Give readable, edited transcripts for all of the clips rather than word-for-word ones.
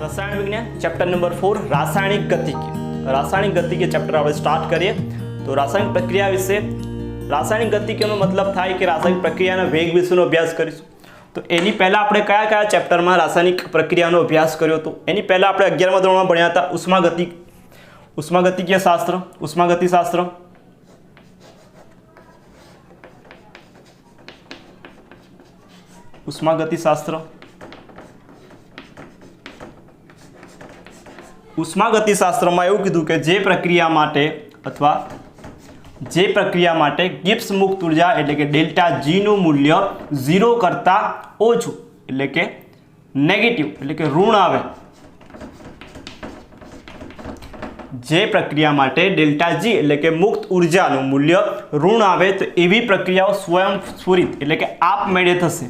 रसायन विज्ञान chapter number 4 रासायनिक गतिकी। रासायनिक गतिकी चैप्टर આપણે સ્ટાર્ટ કરીએ તો રાસાયણિક પ્રક્રિયા વિશે રાસાયણિક ગતિકીનો મતલબ થાય કે રાસાયણિક પ્રક્રિયાના વેગ વિશેનો અભ્યાસ કરીશું। તો એની પહેલા આપણે કયા ચેપ્ટરમાં રાસાયણિક પ્રક્રિયાનો અભ્યાસ કર્યો તો એની પહેલા આપણે 11મા ધોરણમાં ભણ્યા હતા ઉષ્માગતિકીય શાસ્ત્ર, ઉષ્માગતિશાસ્ત્ર। ઉષ્માગતિશાસ્ત્ર ઉષ્માગતિશાસ્ત્રમાં એવું કીધું કે જે પ્રક્રિયા માટે ગિબ્સ મુક્ત ઉર્જા એટલે કે ડેલ્ટા G નું મૂલ્ય 0 કરતા ઓછું એટલે કે નેગેટિવ એટલે કે ઋણ આવે, જે પ્રક્રિયા માટે ડેલ્ટા G એટલે કે મુક્ત ઉર્જાનું મૂલ્ય ઋણ આવે તો એવી પ્રક્રિયાઓ સ્વયંસ્ફુરિત એટલે કે આપમેળે થશે।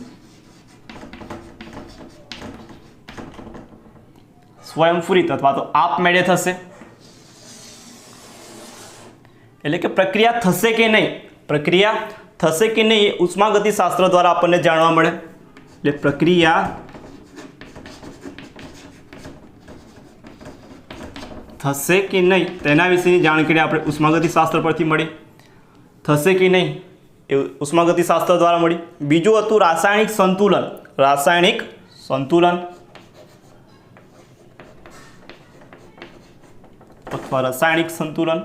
स्वयंस्फुरित अथवा तो आपमेळे थशे એટલે કે પ્રક્રિયા થશે કે નહીં એ ઉષ્માગતિશાસ્ત્ર દ્વારા આપણને જાણવા મળે। એટલે પ્રક્રિયા થશે કે નહીં તેના વિશેની જાણકારી આપણે ઉષ્માગતિશાસ્ત્ર પરથી મળી। થશે કે નહીં એ ઉષ્માગતિશાસ્ત્ર દ્વારા મળી। બીજું હતું રાસાયણિક સંતુલન अथवा रासायनिक संतुलन।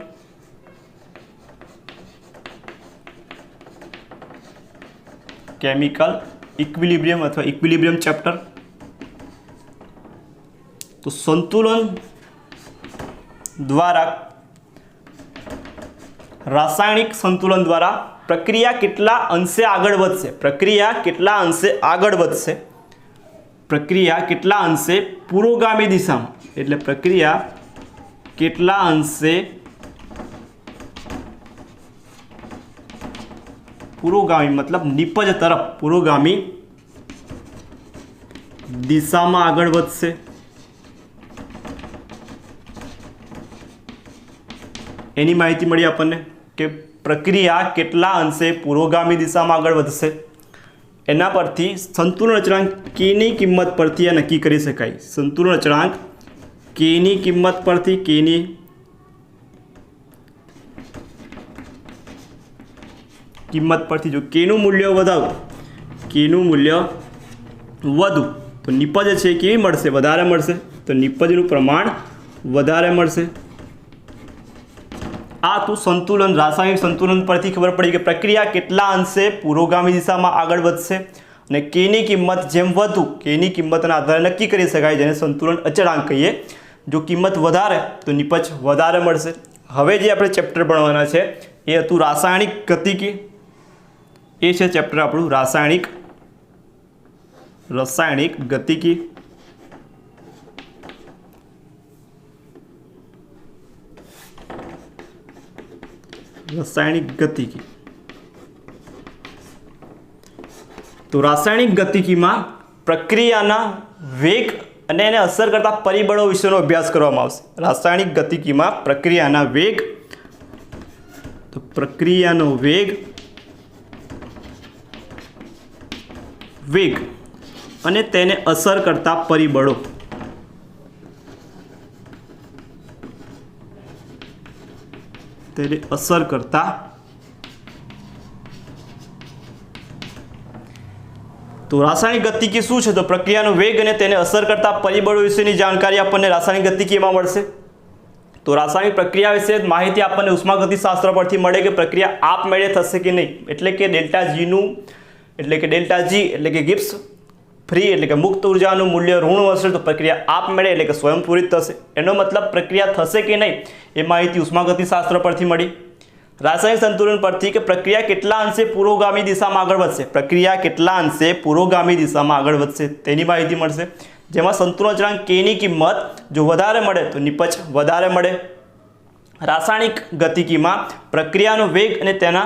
केमिकल इक्विलिब्रियम अथवा इक्विलिब्रियम चैप्टर। तो संतुलन द्वारा रासायनिक संतुलन द्वारा प्रक्रिया केटला अंशे आगळ वधशे प्रक्रिया केटला अंशे पुरोगामी दिशामां एटले प्रक्रिया केटला अंशे पुरोगामी मतलब निपज तरफ पुरोगामी दिशा में आगळ वधशे। एनी माहिती मळी आपणने के प्रक्रिया केटला अंशे पुरोगामी दिशा में आगळ वधशे। एना परथी संतुलन अचळांक के नी किंमत परथी आ नक्की करी शकाय। संतुलन अचळांक के नी किंमत परथी जो के નું મૂલ્ય વધારો के નું મૂલ્ય વધુ તો નિપજ છે કેવી મળશે? વધારે મળશે। તો નિપજનું પ્રમાણ વધારે મળશે। આ તો સંતુલન રાસાયણિક સંતુલન પરથી ખબર પડી કે પ્રક્રિયા કેટલા અંશે પુરોગામી દિશામાં આગળ વધશે અને કે ની કિંમત જેમ વધુ કે ની કિંમતના આધારે નક્કી કરી શકાય, જેને સંતુલન અચળાંક કહીએ। जो किंमत वधारे तो निपज वधारे मळशे। हवे जे आपणे चेप्टर भणवाना छे ए हतुं रासायणिक गतिकी। ए छे चेप्टर आपणुं रासायणिक गतिकी। रासायनिक गतिकी तो रासायनिक गतिकीमां प्रक्रियाना वेग અને એને અસર કરતા પરિબળો વિશેનો અભ્યાસ કરવામાં આવશે। રાસાયણિક ગતિકીમાં પ્રક્રિયાના વેગ તો પ્રક્રિયાનો વેગ અને તેને અસર કરતા પરિબળો। તેને અસર કરતા तो रासायनिक गतिकी શું છે? તો પ્રક્રિયાનો વેગ અને તેને અસર કરતા પરિબળો વિશેની જાણકારી આપણને રાસાયણિક ગતિકીમાં મળશે। તો રાસાયણિક પ્રક્રિયા વિશે માહિતી આપણને ઉષ્માગતિશાસ્ત્ર પરથી મળે કે પ્રક્રિયા આપમેળે થશે કે નહીં, એટલે કે ડેલ્ટા G એટલે કે ગિબ્સ ફ્રી એટલે કે મુક્ત ઉર્જાનું મૂલ્ય ઋણ હશે તો પ્રક્રિયા આપમેળે એટલે કે સ્વયંસ્ફુરિત થશે। એનો મતલબ પ્રક્રિયા થશે કે નહીં એ માહિતી ઉષ્માગતિશાસ્ત્ર પરથી મળી। रासायनिक संतुलन परथी के प्रक्रिया केटला अंशे पुरोगामी दिशा में आगळ वधशे तेनी माहिती मळशे, जेमां संतुलन अचळांक के नी किंमत जो वधारे मळे तो निपज वधारे मळे। रासायनिक गतिकीमां प्रक्रियानो वेग अने तेना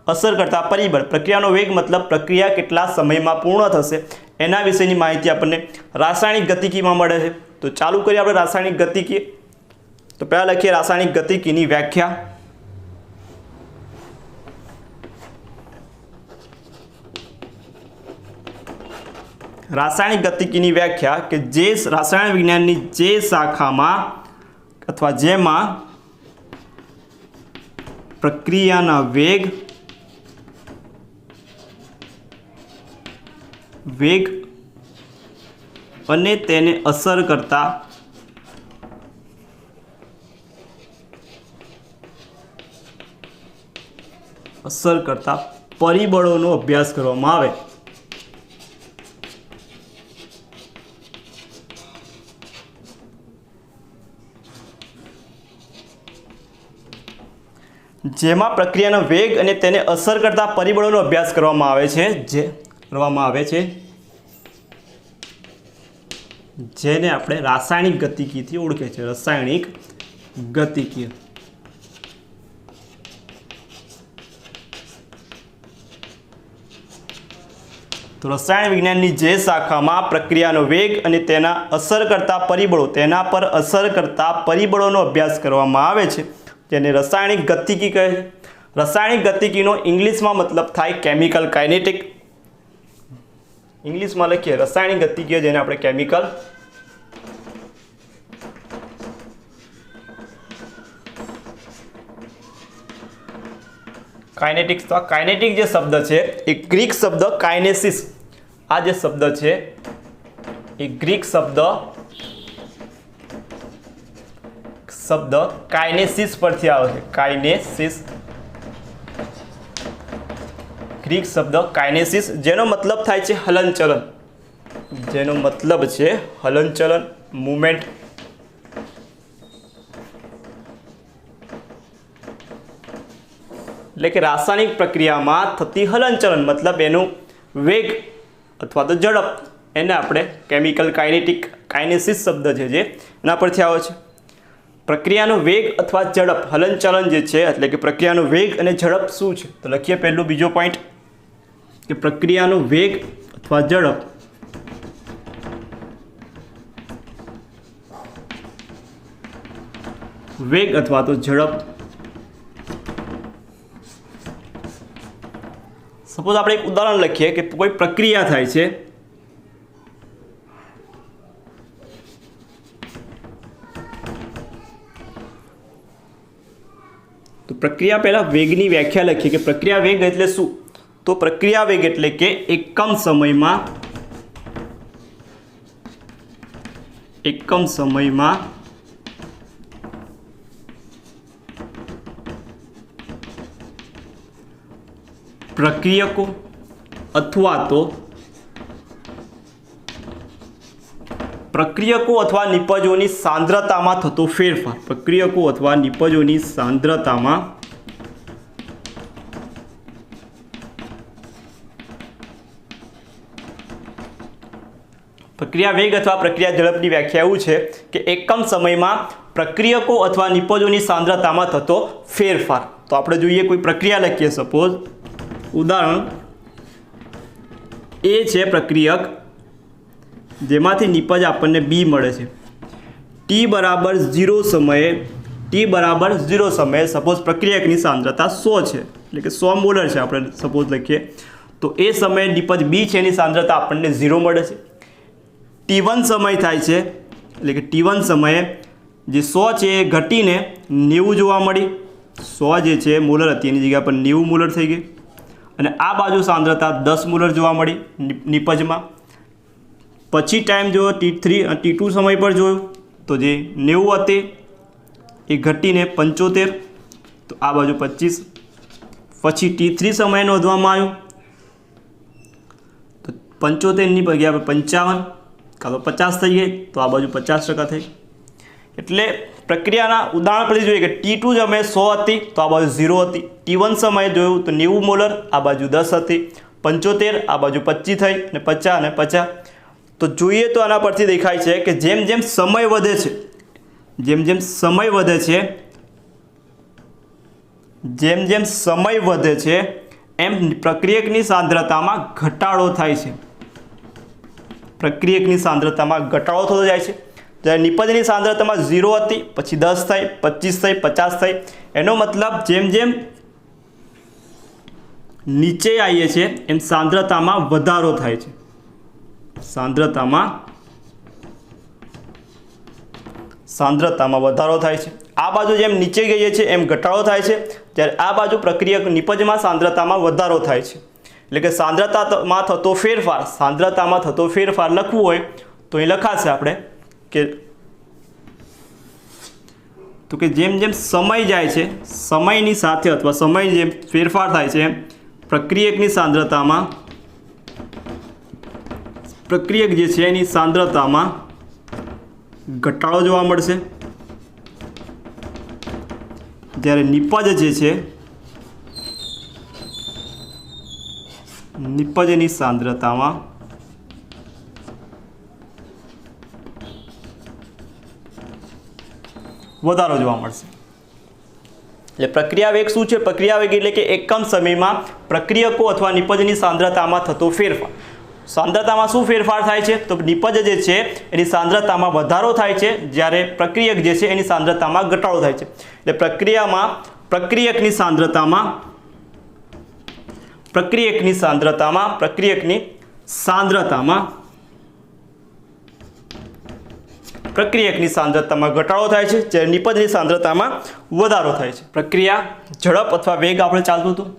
असर करता परिबळ। प्रक्रियानो वेग मतलब प्रक्रिया केटला समयमां पूर्ण थशे एना विशेनी माहिती आपणे रासायनिक गतिकीमां मळे छे। तो चालू करीए आपणे रासायनिक गतिकी। तो पहेला लखीए रासायनिक गतिकीनी व्याख्या। રાસાયણિક ગતિકીની વ્યાખ્યા કે જે રસાયણ વિજ્ઞાનની જે શાખામાં અથવા જેમાં પ્રક્રિયાના વેગ અને તેને અસર કરતા પરિબળોનો અભ્યાસ કરવામાં આવે. જેમાં પ્રક્રિયાનો વેગ અને તેને અસર કરતા પરિબળોનો અભ્યાસ કરવામાં આવે છે જેને આપણે રાસાયણિક ગતિકીથી ઓળખે છે. રાસાયણિક ગતિકી. તો રસાયણ વિજ્ઞાનની જે શાખામાં પ્રક્રિયાનો વેગ અને તેના અસર કરતા પરિબળો તેના પર અસર કરતા પરિબળોનો અભ્યાસ કરવામાં આવે છે તેને રાસાયણિક ગતિકી કહે છે. રાસાયણિક ગતિકીનો ઇંગ્લિશમાં મતલબ થાય કેમિકલ કાઇનેટિક. ઇંગ્લિશમાં લખીએ રાસાયણિક ગતિકી જેને આપણે કેમિકલ કાઇનેટિક્સ. તો આ કાઇનેટિક જે શબ્દ છે એ ગ્રીક શબ્દ કાઇનેસિસ, આ જે શબ્દ છે એ ગ્રીક શબ્દ કાઇનેસિસ પરથી આવે છે. કાઇનેસિસ, ગ્રીક શબ્દ કાઇનેસિસ જેનો મતલબ થાય છે હલનચલન, જેનો મતલબ છે હલનચલન, મૂવમેન્ટ. એટલે કે રાસાયણિક પ્રક્રિયામાં થતી હલનચલન મતલબ એનું વેગ અથવા તો ઝડપ, એને આપણે કેમિકલ કાઇનેસિસ શબ્દ છે જે એના પરથી આવે છે. પ્રક્રિયાનો વેગ અથવા ઝડપ, હલનચલન જે છે એટલે કે પ્રક્રિયાનો વેગ અને ઝડપ શું છે? તો લખીએ પહેલું બીજો પોઈન્ટ કે પ્રક્રિયાનો વેગ અથવા ઝડપ વેગ અથવા તો ઝડપ. સપોઝ આપણે એક ઉદાહરણ લખીએ કે કોઈ પ્રક્રિયા થાય છે, તો પ્રક્રિયા પહેલા વેગની વ્યાખ્યા લખીએ કે પ્રક્રિયા વેગ એટલે શું? તો પ્રક્રિયા વેગ એટલે કે એકમ સમયમાં પ્રક્રિયકો અથવા નિપજોની સાંદ્રતામાં થતો ફેરફાર. પ્રક્રિયકો અથવા નિપજોની સાંદ્રતામાં પ્રક્રિયા વેગ અથવા પ્રક્રિયા ઝડપની વ્યાખ્યા એવું છે કે એકમ સમયમાં પ્રક્રિયકો અથવા નિપજોની સાંદ્રતામાં થતો ફેરફાર. તો આપણે જોઈએ કોઈ પ્રક્રિયા લખીએ. સપોઝ ઉદાહરણ એ છે પ્રક્રિયક જેમાંથી નિપજ આપણને બી મળે છે. ટી બરાબર 0 સમયે સપોઝ પ્રક્રિયકની સાંદ્રતા 100 છે એટલે કે 100 મોલર છે આપણે સપોઝ લખીએ. તો એ સમયે નિપજ બી છે એની સાંદ્રતા આપણને 0 મળે છે. T1 સમય થાય છે એટલે કે T1 સમયે જે 100 છે એ ઘટીને 90 જોવા મળી. 100 જે છે મોલર હતી એની જગ્યા પર 90 મોલર થઈ ગઈ અને આ બાજુ સાંદ્રતા 10 મોલર જોવા મળી નિપજમાં. પછી ટાઈમ જોયો T3 અને T2 સમય પર જોયું તો જે 90 હતી એ ઘટીને 75, તો આ બાજુ 25. પછી T3 સમય નોંધવામાં આવ્યું તો 75ની જગ્યા પર 55 કાં તો 50 થઈ ગઈ, તો આ બાજુ 50% થઈ. એટલે પ્રક્રિયાના ઉદાહરણ પરથી જોઈએ કે T2 સમયે 100 હતી તો આ બાજુ 0 હતી. T1 સમયે જોયું તો 90 મોલર, આ બાજુ 10 હતી. 75 આ બાજુ 25 થઈ અને 50 અને 50. તો જોઈએ તો આના પરથી દેખાય છે કે જેમ જેમ સમય વધે છે એમ પ્રક્રિયકની સાંદ્રતામાં ઘટાડો થાય છે. પ્રક્રિયકની સાંદ્રતામાં ઘટાડો થતો જાય છે. જ્યારે નિપજની સાંદ્રતામાં 0 હતી પછી 10 થઈ, 25 થઈ, 50 થઈ. એનો મતલબ જેમ જેમ નીચે આવીએ છીએ એમ સાંદ્રતામાં વધારો થાય છે. सांद्रतामां વધારો થાય છે। આ બાજુ જેમ નીચે ગઈએ છે એમ ઘટાડો થાય છે, જ્યારે આ બાજુ પ્રક્રિયક નિપજમાં सांद्रतामां વધારો થાય છે। એટલે કે सांद्रतामां થતો ફેરફાર, सांद्रतामां થતો ફેરફાર લખવું હોય તો એ લખાશે આપણે કે જેમ જેમ સમય જાય છે, સમયની સાથે અથવા સમય જેમ ફેરફાર થાય છે એમ પ્રક્રિયકની सांद्रतामां, પ્રક્રિયક જે છે એની सांद्रतामां ઘટાડો જોવા મળશે, જ્યારે નિપજ જે છે નિપજની सांद्रतामां વધારો જોવા મળશે। એટલે પ્રક્રિયા વેગ શું છે? પ્રક્રિયા વેગ એટલે કે એકમ સમયમાં પ્રક્રિયકો અથવા નિપજની सांद्रतामां થતો ફેરફાર। सांद्रतामां શું ફેરફાર થાય છે? તો નિપજ જે છે એની सांद्रतामां વધારો થાય છે, જ્યારે પ્રક્રિયક જે છે એની सांद्रतामां ઘટાડો થાય છે। એટલે પ્રક્રિયામાં પ્રક્રિયકની सांद्रतामां ઘટાડો થાય છે, જ્યારે નિપજની सांद्रतामां વધારો થાય છે। પ્રક્રિયા ઝડપ અથવા વેગ આપણે ચાલતું હતું।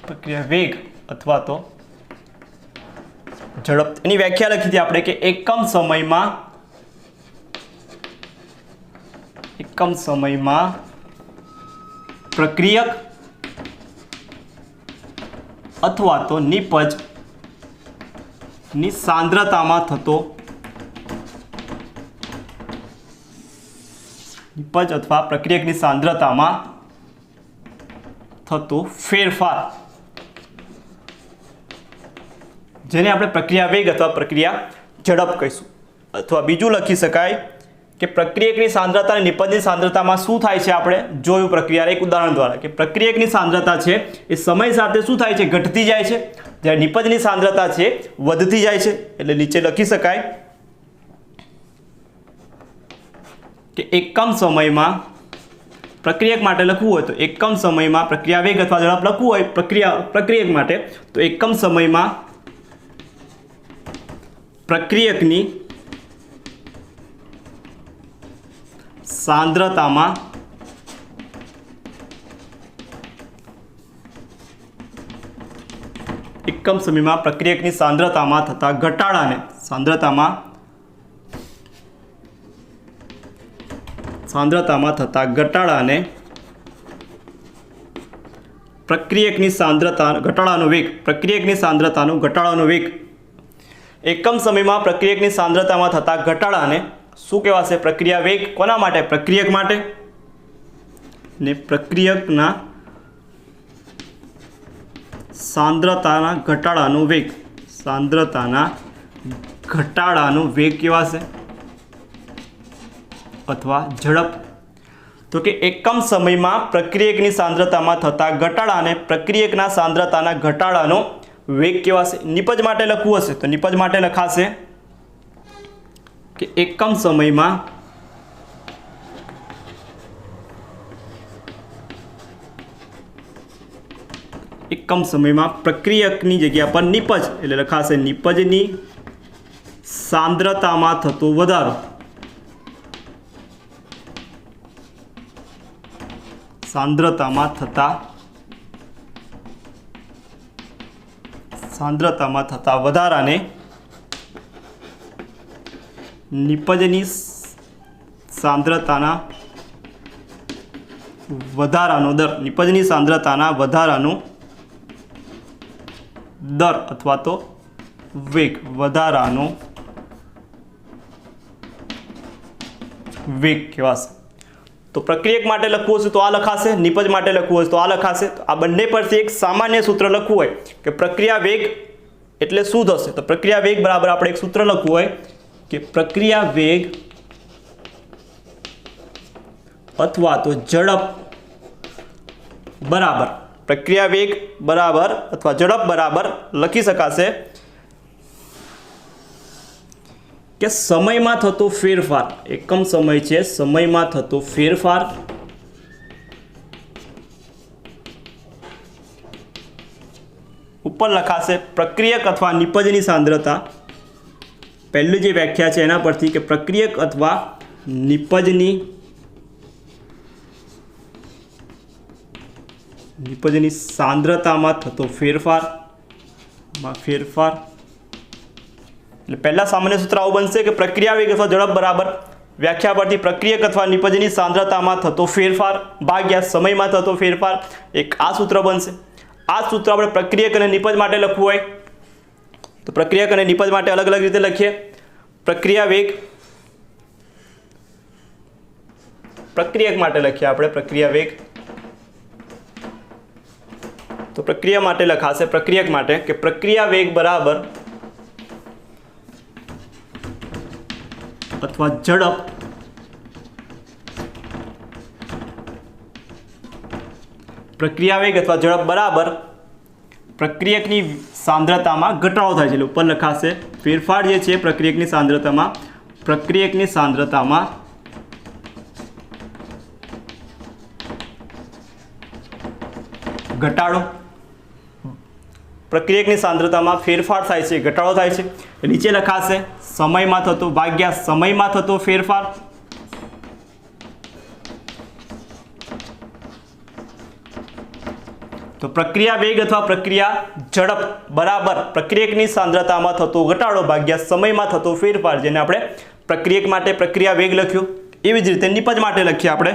પ્રક્રિયા વેગ અથવા તો ઝડપ, એની વ્યાખ્યા લખી હતી આપણે કે એકમ સમયમાં પ્રક્રિયક અથવા તો નિપજની सांद्रतामां થતો નિપજ અથવા પ્રક્રિયકની सांद्रतामां થતો ફેરફાર, જેને આપણે પ્રક્રિયા વેગ અથવા પ્રક્રિયા ઝડપ કહીશું। અથવા બીજું લખી શકાય કે પ્રક્રિયકની सांद्रता અને નિપજની सांद्रतामां શું થાય છે આપણે જોયું પ્રક્રિયા એક ઉદાહરણ દ્વારા કે પ્રક્રિયકની सांद्रता છે એ સમય સાથે શું થાય છે? ઘટતી જાય છે, જ્યારે નિપજની सांद्रता છે વધતી જાય છે। એટલે નીચે લખી શકાય કે એકમ સમયમાં પ્રક્રિયક માટે લખવું હોય તો એકમ સમયમાં પ્રક્રિયા વેગ અથવા ઝડપ લખવું હોય પ્રક્રિયક માટે તો એકમ સમયમાં પ્રક્રિયકની सांद्रतामां એકમ સમયમાં પ્રક્રિયકની सांद्रतामां થતા ઘટાડાને सांद्रतामां થતા ઘટાડાને પ્રક્રિયકની ઘટાડાનો વેગ, પ્રક્રિયકની सांद्रताનો ઘટાડાનો વેગ, એકમ સમયમાં પ્રક્રિયકની सांद्रतामां થતા ઘટાડાને શું કહેવાશે? પ્રક્રિયા વેગ કોના માટે? પ્રક્રિયક માટે। ને પ્રક્રિયકના सांद्रताના ઘટાડાનો વેગ કહેવાશે અથવા ઝડપ। તો કે એકમ સમયમાં પ્રક્રિયકની सांद्रतामां થતા ઘટાડાને પ્રક્રિયકના सांद्रताના ઘટાડાનો વેગ કહેવાશે। નિપજ માટે લખવું હશે તો નિપજ માટે લખાશે કે એકમ સમયમાં પ્રક્રિયકની જગ્યા પર નિપજ એટલે લખાશે નિપજની सांद्रतामां થતો વધારો, सांद्रतामां થતા વધારાને નિપજની सांद्रताના વધારાનો દર, નિપજની सांद्रताના વધારાનો દર અથવા તો વેગ, વધારાનો વેગ કહેવાશે। તો પ્રક્રિયક માટે લખવું હશે તો આ લખાશે, નિપજ માટે લખવું હશે તો આ લખાશે। તો આ બંને પરથી એક સામાન્ય સૂત્ર લખવું હોય કે પ્રક્રિયા વેગ એટલે શું થશે? તો પ્રક્રિયા વેગ બરાબર આપણે એક સૂત્ર લખવું હોય કે પ્રક્રિયા વેગ અથવા તો ઝડપ બરાબર, પ્રક્રિયા વેગ બરાબર અથવા ઝડપ બરાબર લખી શકાશે કે સમયમાં થતો ફેરફાર, એકમ સમય છે સમયમાં થતો ફેરફાર ઉપર લખાશે પ્રક્રિયક અથવા નિપજની સાંદ્રતા। પહેલી જે વ્યાખ્યા છે એના પરથી કે પ્રક્રિયક અથવા નિપજની સાંદ્રતામાં થતો ફેરફાર એટલે પહેલા સામાન્ય સૂત્ર આવું બનશે કે પ્રક્રિયા વેગ અથવા ઝડપ બરાબર વ્યાખ્યા પરથી પ્રક્રિયક અથવા નિપજની સાંદ્રતામાં થતો ફેરફાર ભાગ્યા સમયમાં થતો ફેરફાર, એક આ સૂત્ર બનશે। આ સૂત્ર આપણે પ્રક્રિયક અને નિપજ માટે લખવું હોય તો પ્રક્રિયક અને નિપજ માટે અલગ અલગ રીતે લખીએ। પ્રક્રિયા વેગ પ્રક્રિયક માટે લખીએ આપણે પ્રક્રિયા વેગ, તો પ્રક્રિયા માટે લખાશે પ્રક્રિયક માટે કે પ્રક્રિયા વેગ બરાબર અથવા ઝડપ પ્રક્રિયા વેગ અથવા ઝડપ બરાબર પ્રક્રિયકની સાંદ્રતામાં ઘટાડો થાય છે। એટલે ઉપર લખાશે ફેરફાર જે છે પ્રક્રિયકની સાંદ્રતામાં ઘટાડો, પ્રક્રિયકની સાંદ્રતામાં ફેરફાર થાય છે ઘટાડો થાય છે। નીચે લખાશે સમયમાં થતો ભાગ્યા સમયમાં થતો ફેરફાર, તો પ્રક્રિયા વેગ અથવા પ્રક્રિયા ઝડપ બરાબર પ્રક્રિયકની સાંદ્રતામાં થતો ઘટાડો ભાગ્યા સમયમાં થતો ફેરફાર, જેને આપણે પ્રક્રિયક માટે પ્રક્રિયા વેગ લખ્યું। એવી જ રીતે નિપજ માટે લખીએ આપણે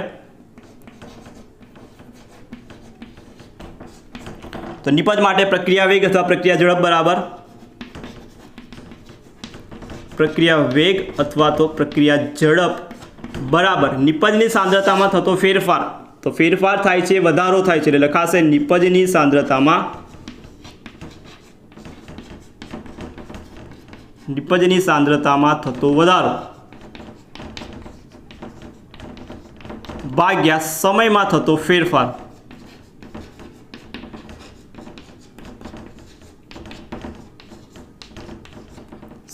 તો નિપજ માટે પ્રક્રિયા વેગ અથવા પ્રક્રિયા ઝડપ બરાબર પ્રક્રિયા વેગ અથવા તો પ્રક્રિયા ઝડપ બરાબર નિપજની સાંદ્રતામાં થતો ફેરફાર, તો ફેરફાર થાય છે વધારો થાય છે એટલે લખાશે નિપજની સાંદ્રતામાં થતો વધારો ભાગ્યા સમયમાં થતો ફેરફાર,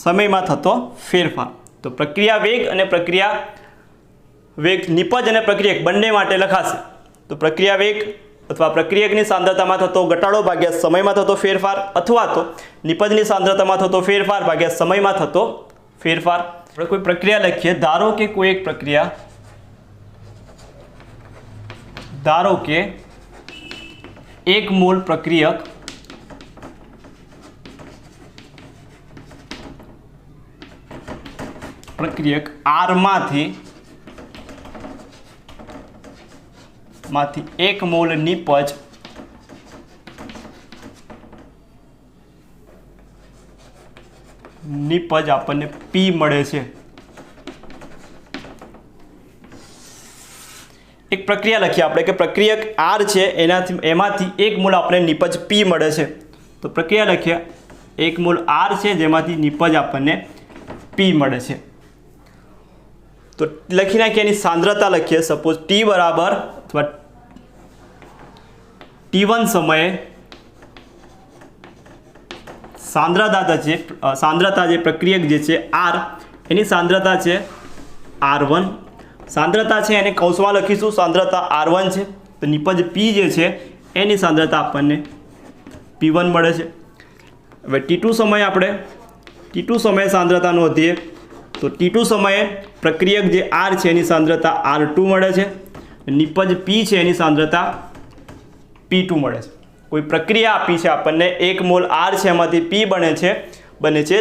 સમયમાં થતો ફેરફાર। તો પ્રક્રિયા વેગ અને પ્રક્રિયા વેગ નિપજ અને પ્રક્રિયક બંને માટે લખાશે તો પ્રક્રિયા વેગ અથવા પ્રક્રિયકની સાંદ્રતામાં થતો ઘટાડો ભાગ્યા સમયમાં થતો ફેરફાર અથવા તો નિપજની સાંદ્રતામાં થતો ફેરફાર ભાગ્યા સમયમાં થતો ફેરફાર। આપણે કોઈ પ્રક્રિયા લખીએ, ધારો કે કોઈ એક પ્રક્રિયા, ધારો કે 1 મોલ પ્રક્રિયક R માંથી 1 મોલ નિપજ આપણને P મળે છે। એક પ્રક્રિયા લખીએ આપણે કે પ્રક્રિયક R છે એમાંથી 1 મોલ આપણે નિપજ P મળે છે, તો પ્રક્રિયા લખીએ 1 મોલ R છે જેમાંથી નિપજ આપણને P મળે છે। તો લખી નાખીએ એની સાંદ્રતા લખીએ, સપોઝ T બરાબર અથવા T1 સમયે સાંદ્રતા જે પ્રક્રિયક જે છે R એની સાંદ્રતા છે R1, સાંદ્રતા છે એને કૌંસમાં લખીશું સાંદ્રતા R1 છે, તો નિપજ P જે છે એની સાંદ્રતા આપણને P1 મળે છે। હવે T2 સમયે આપણે T2 સમયે સાંદ્રતા નોંધીએ તો T2 સમયે પ્રક્રિયક જે R છે એની સાંદ્રતા R2 મળે છે, નિપજ P છે એની સાંદ્રતા P2 મળે છે। કોઈ પ્રક્રિયા આપી છે આપણને 1 મોલ R છે એમાંથી P બને છે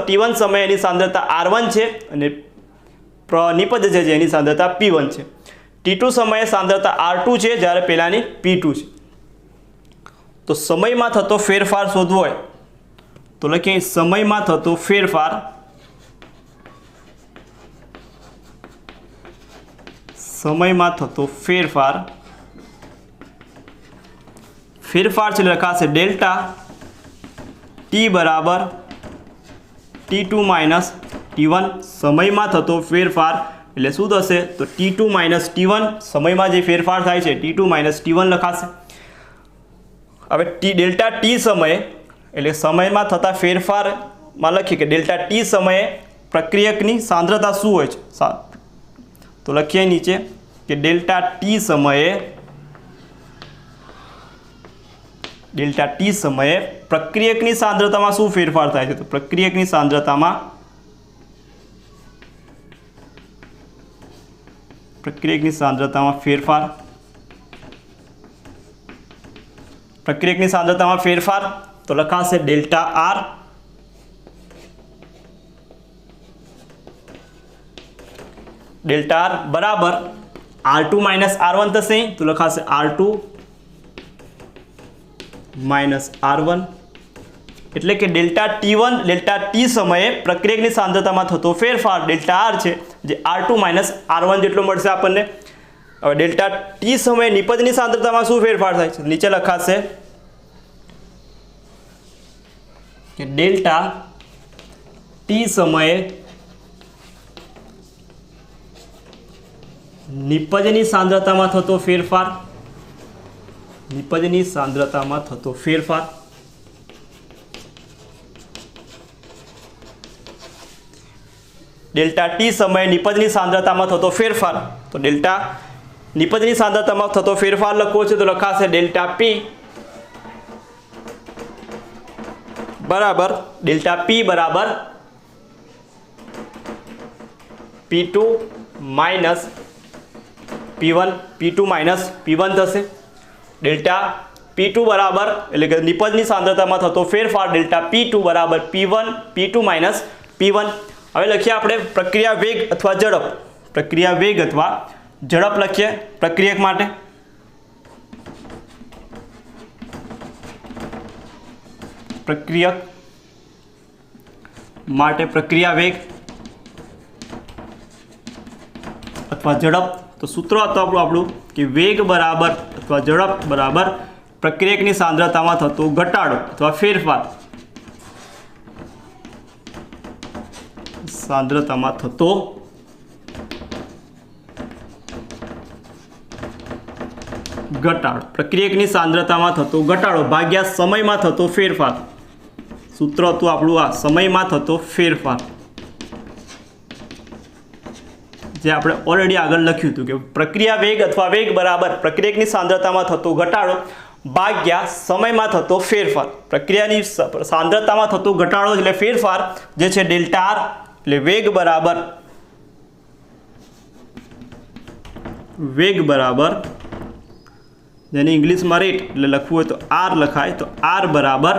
T1 સમયે એની સાંદ્રતા R1 છે અને નિપજ છે જેની સાંદ્રતા P1 છે। T2 સમયે સાંદ્રતા R2 છે જ્યારે પહેલાની P2 છે। તો સમયમાં થતો ફેરફાર શોધવો હોય તો લખીએ સમયમાં થતો ફેરફાર છે લખાશે ડેલ્ટા T બરાબર T2 માઇનસ T1, સમયમાં થતો ફેરફાર એટલે શું થશે તો T2 માઇનસ T1, સમયમાં જે ફેરફાર થાય છે T2 માઇનસ T1 લખાશે। હવે ડેલ્ટા T સમયે એટલે સમયમાં થતા ફેરફારમાં લખીએ કે ડેલ્ટા T સમયે પ્રક્રિયકની સાંદ્રતા શું હોય છે, તો લખીએ નીચે કે ડેલ્ટા T સમયે ડેલ્ટા ટી સમયે પ્રક્રિયકની સાંદ્રતામાં શું ફેરફાર થાય છે? તો પ્રક્રિયકની સાંદ્રતામાં ફેરફાર તો લખાશે ડેલ્ટા આર બરાબર R2 માઇનસ R1 થશે, તો લખાશે R2 માઇનસ R1, એટલે કે ડેલ્ટા ટી સમયે પ્રક્રિયકની સાંદ્રતામાં થતો ફેરફાર ડેલ્ટા આર છે, જે R2 માઇનસ R1 જેટલો મળશે આપણને. હવે ડેલ્ટા ટી સમયે નિપજની સાંદ્રતામાં શું ફેરફાર થાય છે? નીચે લખાશે કે ડેલ્ટા ટી સમયે નિપજની સાંદ્રતામાં થતો ફેરફાર ડેલ્ટા ટી સમયે નિપજની સાંદ્રતામાં થતો ફેરફાર, તો ડેલ્ટા નિપજની સાંદ્રતામાં થતો ફેરફાર લખવો છે, તો લખાશે ડેલ્ટા પી બરાબર P2 માઇનસ P1 થશે. ડેલ્ટા P2 બરાબર એટલે કે નિપજની સાંદ્રતામાં થતો ફેરફાર ડેલ્ટા P2 બરાબર P2 માઇનસ P1. હવે લખીએ આપણે પ્રક્રિયા વેગ અથવા ઝડપ લખીએ પ્રક્રિયક માટે. પ્રક્રિયા વેગ અથવા ઝડપ, તો સૂત્ર હતું આપણું કે વેગ બરાબર અથવા ઝડપ બરાબર પ્રક્રિયકની સાંદ્રતામાં થતો ઘટાડો અથવા ફેરફાર પ્રક્રિયકની સાંદ્રતામાં થતો ઘટાડો ભાગ્યા સમયમાં થતો ફેરફાર. સૂત્ર હતું આપણું આ સમયમાં થતો ફેરફાર, જે આપણે ઓલરેડી આગળ લખ્યું હતું કે પ્રક્રિયા વેગ અથવા વેગ બરાબર પ્રક્રિયકની સાંદ્રતામાં થતો ઘટાડો ભાગ્યા સમયમાં થતો ફેરફાર. પ્રક્રિયાની સાંદ્રતામાં થતો ઘટાડો એટલે ફેરફાર જે છે ડેલ્ટા આર, એટલે વેગ બરાબર જેને ઇંગ્લિશમાં રેટ એટલે લખવું હોય તો આર લખાય, તો આર બરાબર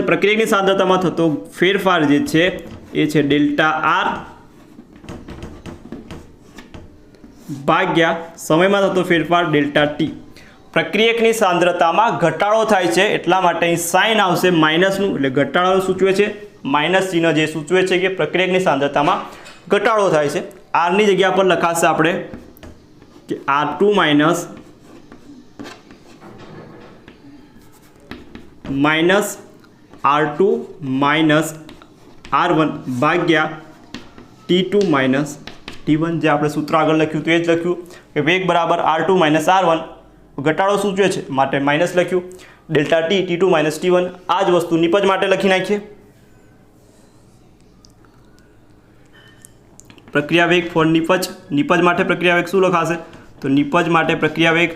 પ્રક્રિયકની સાંદ્રતામાં થતો ફેરફાર જે છે એ છે ડેલ્ટા આર ભાગ્યા સમયમાં થતો ફેરફાર ડેલ્ટા ટી. પ્રક્રિયકની સાંદ્રતામાં ઘટાડો થાય છે એટલા માટે અહીં સાઇન આવશે માઇનસનું, એટલે ઘટાડોનું સૂચવે છે, માઇનસ ચિહ્ન જે સૂચવે છે કે પ્રક્રિયકની સાંદ્રતામાં ઘટાડો થાય છે. આરની જગ્યા પર લખાશે આપણે કે R2 માઇનસ R1 ભાગ્યા T2 માઇનસ T1, જે આપણે સૂત્ર આગળ લખ્યું હતું એ જ લખ્યું કે વેગ બરાબર R2 માઇનસ R1, ઘટાડો સૂચવે છે માટે માઇનસ લખ્યું, delta T T2 minus T1. આ જ વસ્તુ નિપજ માટે લખી નાખીએ. પ્રક્રિયા વેગ ફોર નિપજ માટે પ્રક્રિયા વેગ શું લખાશે? તો નિપજ માટે પ્રક્રિયા વેગ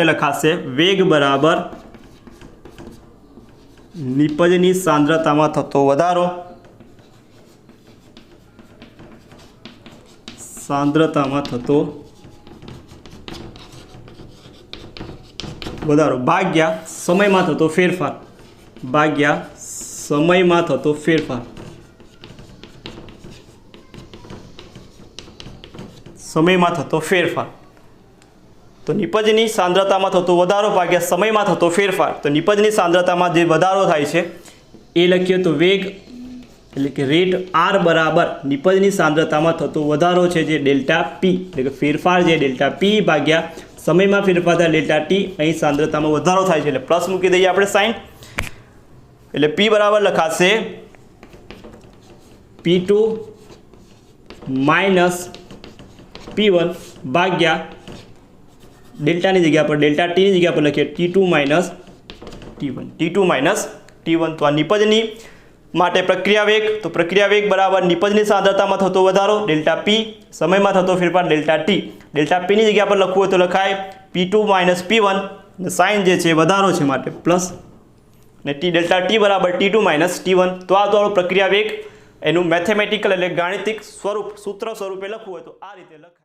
લખાશે વેગ બરાબર નિપજની સાંદ્રતામાં થતો વધારો ભાગ્યા સમયમાં થતો ફેરફાર તો નિપજની સાંદ્રતામાં થતો વધારો ભાગ્યા સમયમાં થતો ફેરફાર. તો નિપજની સાંદ્રતામાં જે વધારો થાય છે એ લખીએ તો વેગ એટલે કે રેટ આર બરાબર નિપજની સાંદ્રતામાં થતો વધારો છે જે ડેલ્ટા પી, એટલે કે ફેરફાર જે ડેલ્ટા પી ભાગ્યા સમયમાં ફેરફાર થાય ડેલ્ટા ટી. અહીં સાંદ્રતામાં વધારો થાય છે એટલે પ્લસ મૂકી દઈએ આપણે સાઇન, એટલે પી બરાબર લખાશે P2 માઇનસ P1 ભાગ્યા ડેલ્ટાની જગ્યા પર ડેલ્ટા ટીની જગ્યા પર લખીએ T2 માઇનસ T1. તો આ નિપજની માટે પ્રક્રિયા વેગ, તો પ્રક્રિયા વેગ બરાબર નિપજની સાંદ્રતામાં થતો વધારો ડેલ્ટા પી, સમયમાં થતો ફેરફાર ડેલ્ટા ટી. ડેલ્ટા પીની જગ્યા પર લખવું હોય તો લખાય P2 - P1, અને સાઇન જે છે વધારો છે માટે પ્લસ, અને ડેલ્ટા ટી બરાબર T2 - T1. તો આ તો પ્રક્રિયા વેગ એનું મેથેમેટિકલ એટલે ગાણિતિક સ્વરૂપ સૂત્ર સ્વરૂપે લખવું હોય તો આ રીતે લખાય.